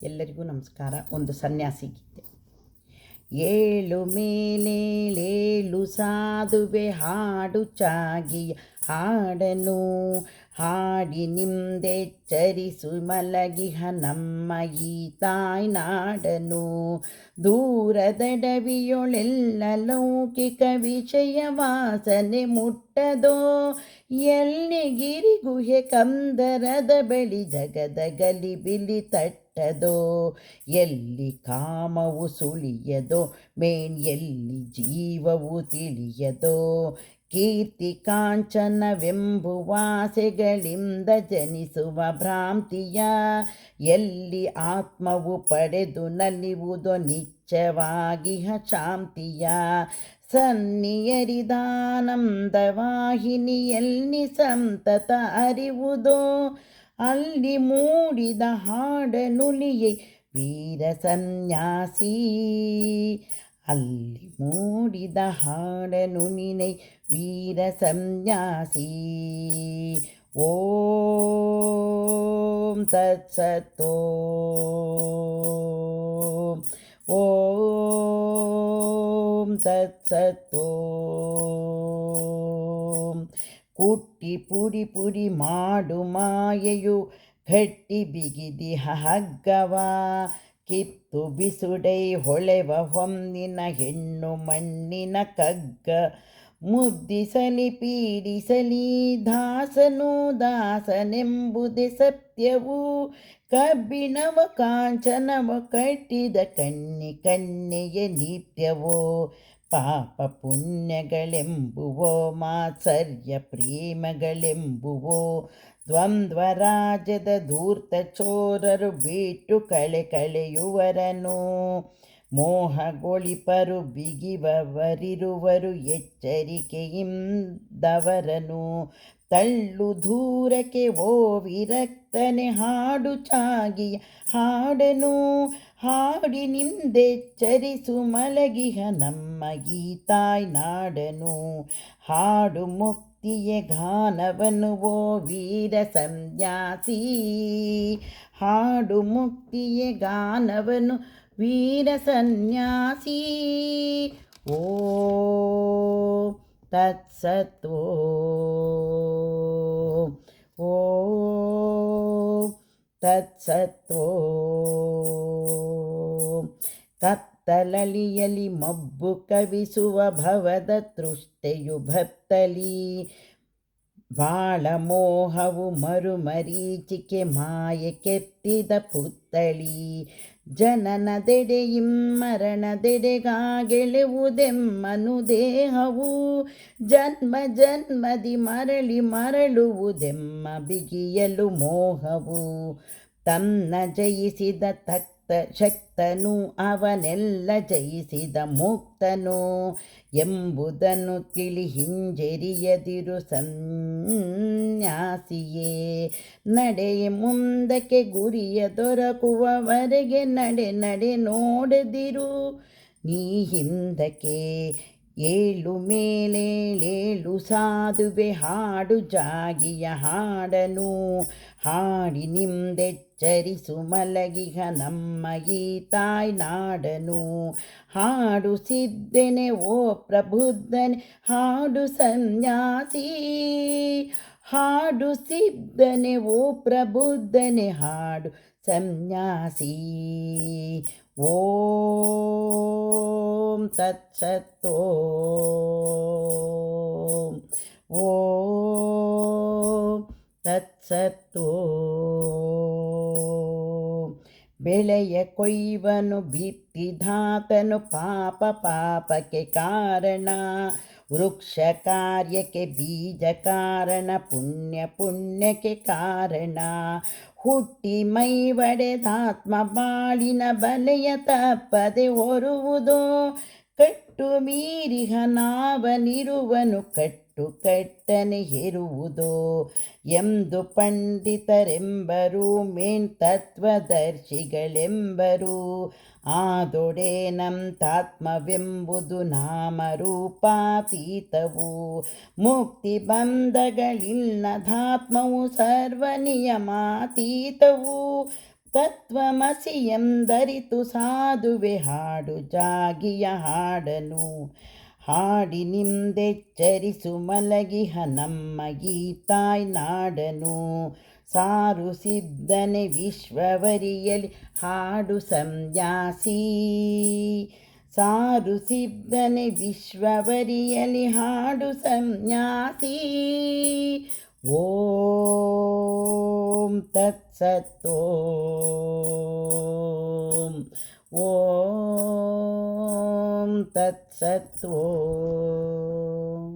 ಎಲ್ಲರಿಗೂ ನಮಸ್ಕಾರ. ಒಂದು ಸನ್ಯಾಸಿ ಗೀತೆ. ಏಳು ಮೇಲೇಳು ಸಾಧುವೆ ಹಾಡು ಚಾಗಿಯ ಹಾಡನು ಹಾಡಿ ನಿಮ್ದೆಚ್ಚರಿಸು ಮಲಗಿಹ ನಮ್ಮ ಈ ತಾಯ್ನಾಡನು. ದೂರದಡವಿಯೊಳೆಲ್ಲ ಲೌಕಿಕ ವಿಷಯ ವಾಸನೆ ಮುಟ್ಟದೋ, ಎಲ್ಲಿ ಗಿರಿಗುಹೆ ಕಂದರದ ಬಳಿ ಜಗದ ಗಲಿಬಿಲಿ ತಟ್ಟದೋ, ಎಲ್ಲಿ ಕಾಮವು ಸುಳಿಯದೋ ಎಲ್ಲಿ ಜೀವವು ತಿಳಿಯದೋ, ಕೀರ್ತಿ ಕಾಂಚನವೆಂಬುವಾಸೆಗಳಿಂದ ಜನಿಸುವ ಭ್ರಾಂತಿಯ ಎಲ್ಲಿ ಆತ್ಮವು ಪಡೆದು ನಲಿವುದೋ ನಿಚ್ಚವಾಗಿಹ ಶಾಂತಿಯ. ಸನ್ನಿಯರಿದಾನಂದ ವಾಹಿನಿಯಲ್ಲಿ ಸಂತತ ಅರಿವುದೋ, ಅಲ್ಲಿ ಮೂಡಿದ ಹಾಡನುಲಿಯೇ ವೀರ ಸನ್ಯಾಸಿ, ಅಲ್ಲಿ ಮೂಡಿದ ಹಾಡನುಲಿಯೇ ವೀರ ಸನ್ಯಾಸಿ. ಓಂ ತತ್ಸತ್. ಓಂ ತತ್ಸತ್. ಕುಟ್ಟಿ ಪುಡಿ ಪುಡಿ ಮಾಡು ಮಾಯೆಯು ಗಟ್ಟಿ ಬಿಗಿದಿಹ ಹಗ್ಗವ, ಕಿತ್ತು ಬಿಸುಡೈ ಹೊಳೆವ ಹೊನ್ನಿನ ಹೆಣ್ಣು ಮಣ್ಣಿನ ಕಗ್ಗ. ಮುದ್ದಿಸಲಿ ಪೀಡಿಸಲಿ ದಾಸನು ದಾಸನೆಂಬುದೇ ಸತ್ಯವು, ಕಬ್ಬಿಣವ ಕಾಂಚನವ ಕಟ್ಟಿದ ಕನ್ಯೆಯ ನಿತ್ಯವೋ. ಪಾಪ ಪುಣ್ಯಗಳೆಂಬುವೋ ಮಾತ್ಸರ್ಯ ಪ್ರೇಮಗಳೆಂಬುವೋ, ದ್ವಂದ್ವ ರಾಜ್ಯದ ಧೂರ್ತ ಚೋರರು ಬಿಟ್ಟು ಕಳೆಯುವರನು. ಮೋಹಗೊಳಿಪರು ಬಿಗಿವವರಿರುವರು ಎಚ್ಚರಿಕೆಯಿಂದವರನು. ತಳ್ಳು ದೂರಕ್ಕೆ ಓ ವಿರಕ್ತನೆ ಹಾಡು ಚಾಗಿಯ ಹಾಡನು ಹಾಡಿ ನಿಂದೆಚ್ಚರಿಸು ಮಲಗಿಹ ನಮ್ಮ ಈ ತಾಯ್ನಾಡನು. ಹಾಡು ಮುಕ್ತಿಯ ಗಾನವನು ಓ ವೀರ ಸನ್ಯಾಸಿ, ಹಾಡು ಮುಕ್ತಿಯ ಗಾನವನು ವೀರ ಸನ್ಯಾಸಿ. ಓ ತತ್ಸತ್. ಓ ತತ್ಸತ್. ಕತ್ತಲಳಿಯಲಿ ಮಬ್ಬು ಕವಿಸುವ ಭವದ ತೃಷ್ಣೆಯು ಭತ್ತಲಿ, ಬಾಳ ಮೋಹವು ಮರುಮರೀಚಿಕೆ ಮಾಯೆ ಕೆತ್ತಿದ ಪುತ್ತಳಿ. ಜನನದೆಡೆಯಿಂ ಮರಣದೆಡೆಗಾಗೆಳೆವುದೆಮ್ಮನು ದೇಹವು, ಜನ್ಮ ಜನ್ಮದಿ ಮರಳುವುದೆಮ್ಮ ಬಿಗಿಯಲು ಮೋಹವು. ತನ್ನ ಜಯಿಸಿದ ಶಕ್ತನು ಅವನೆಲ್ಲ ಜಯಿಸಿದ ಮುಕ್ತನು ಎಂಬುದನ್ನು ತಿಳಿ ಹಿಂಜರಿಯದಿರು ಸನ್ಯಾಸಿಯೇ. ನಡೆಯ ಮುಂದಕ್ಕೆ ಗುರಿಯ ದೊರಕುವವರೆಗೆ ನಡೆ ನಡೆ ನೋಡದಿರು ನೀ ಹಿಂದಕ್ಕೆ. ಏಳು ಮೇಲೇಳು ಸಾಧುವೆ ಹಾಡು ಜಾಗಿಯ ಹಾಡನು ಹಾಡಿ ನಿಮ್ದೆಚ್ಚರಿಸು ಮಲಗಿಹ ನಮ್ಮ ಈ ತಾಯ್ನಾಡನು. ಹಾಡು ಸಿದ್ಧನೆ ಓ ಪ್ರಬುದ್ಧನೆ ಹಾಡು ಸನ್ಯಾಸಿ, ಹಾಡು ಸಿದ್ಧನೆ ಓ ಪ್ರಬುದ್ಧನೆ ಹಾಡು ಸನ್ಯಾಸಿ. ಓಂ ತತ್ಸತ್. ಓಂ ತತ್ಸತ್. ಬೆಳೆಯ ಕೊಯ್ವನು ಬಿತ್ತಿದಾತನು ಪಾಪಕ್ಕೆ ಕಾರಣ, ವೃಕ್ಷ ಕಾರ್ಯಕ್ಕೆ ಬೀಜ ಕಾರಣ, ಪುಣ್ಯಕ್ಕೆ ಕಾರಣ. ಹುಟ್ಟಿ ಮೈ ಒಡೆದಾತ್ಮ ಬಾಳಿನ ಬಲೆಯ ತಪ್ಪದೆ ಹೊರುವುದೋ, ಕಟ್ಟು ಮೀರಿಹ ನಾವನಿರುವನು ಕಟ್ಟನೆ ಹೆರುವುದೋ ಎಂದು ಪಂಡಿತರೆಂಬರು ತತ್ವದರ್ಶಿಗಳೆಂಬರು. ಆದೊಡೇನಂತಾತ್ಮವೆಂಬುದು ನಾಮರೂಪಾತೀತವು, ಮುಕ್ತಿ ಬಂಧಗಳಿಲ್ಲದಾತ್ಮವು ಸರ್ವನಿಯಮಾತೀತವು. ತತ್ವಮಸಿ ಎಂದರಿತು ಸಾಧುವೆ ಹಾಡು ಜಾಗಿಯ ಹಾಡನು ಹಾಡಿ ನಿಮ್ದೆಚ್ಚರಿಸು ಮಲಗಿಹ ನಮ್ಮ ಈ ತಾಯ್ ನಾಡನು ಸಾರು ಸಿದ್ಧನೆ ವಿಶ್ವವರಿಯಲಿ ಹಾಡು ಸಂನ್ಯಾಸಿ ಸಾರು ಸಿದ್ಧನೆ ವಿಶ್ವವರಿಯಲಿ ಹಾಡು ಸಂನ್ಯಾಸಿ ಓಂ ತತ್ಸತ್ ಓಂ ತತ್ಸತ್ ಓಂ